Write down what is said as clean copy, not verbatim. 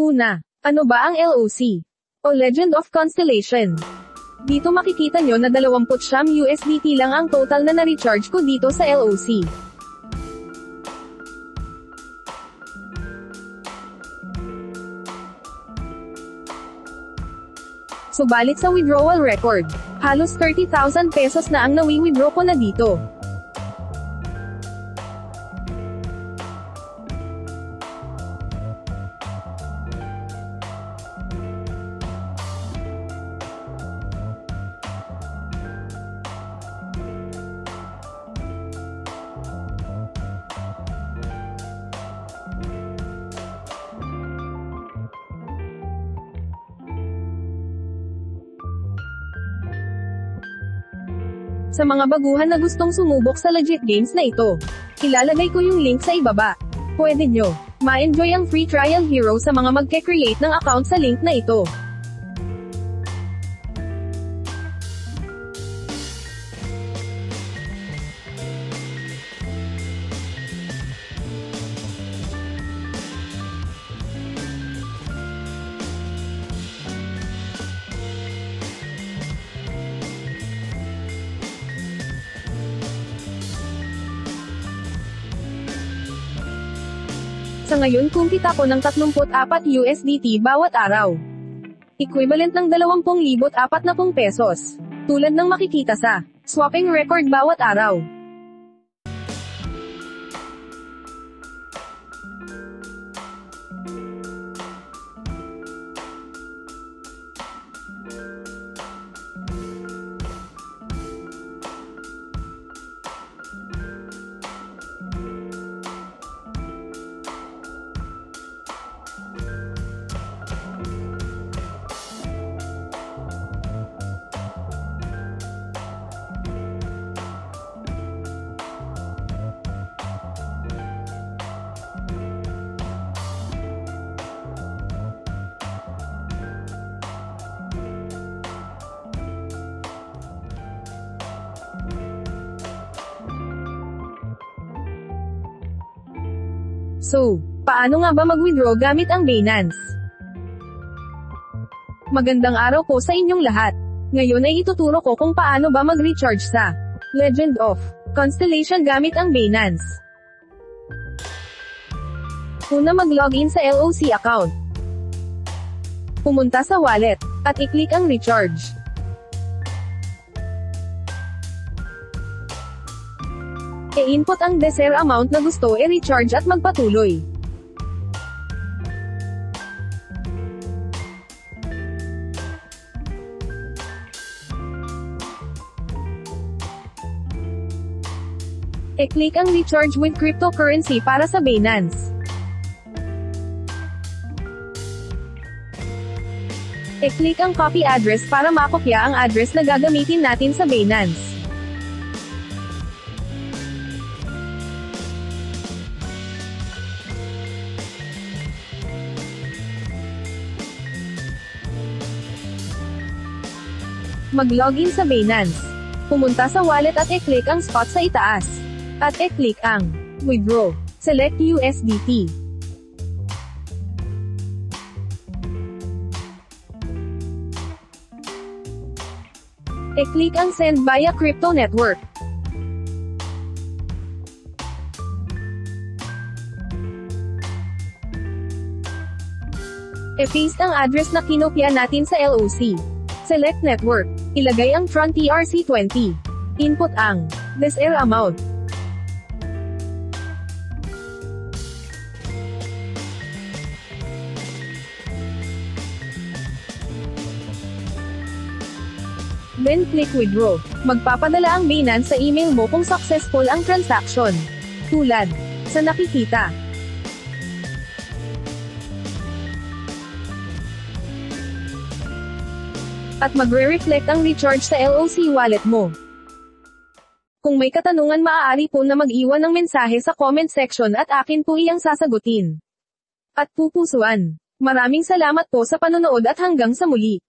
Una, ano ba ang LOC? O Legend of Constellation? Dito makikita nyo na 29 USDT lang ang total na na-recharge ko dito sa LOC. Subalit sa withdrawal record, halos 30,000 pesos na ang nawi-withdraw ko na dito. Sa mga baguhan na gustong sumubok sa legit games na ito, ilalagay ko yung link sa ibaba. Pwede nyo ma-enjoy ang free trial hero sa mga magke-create ng account sa link na ito. Sa ngayon kumita ko ng 34 USDT bawat araw. Equivalent ng 20,040 pesos. Tulad ng makikita sa swapping record bawat araw. So, paano nga ba mag-withdraw gamit ang Binance? Magandang araw po sa inyong lahat. Ngayon ay ituturo ko kung paano ba mag-recharge sa Legend of Constellation gamit ang Binance. Una, mag-login sa LOC account. Pumunta sa wallet, at i-click ang recharge. I-input ang desired amount na gusto i-recharge at magpatuloy. I-click ang recharge with cryptocurrency para sa Binance. I-click ang copy address para makopya ang address na gagamitin natin sa Binance. Mag-login sa Binance. Pumunta sa wallet at i-click ang spot sa itaas. At i-click ang Withdraw. Select USDT. I-click ang Send via Crypto Network. I-paste ang address na kinopya natin sa LOC. Select Network. Ilagay ang Tron TRC20. Input ang desired amount. Then click Withdraw. Magpapadala ang Binance sa email mo kung successful ang transaction. Tulad sa nakikita. At magre-reflect ang recharge sa LOC wallet mo. Kung may katanungan, maaari po na mag-iwan ng mensahe sa comment section at akin po iyang sasagutin. At pupusuan. Maraming salamat po sa panonood at hanggang sa muli.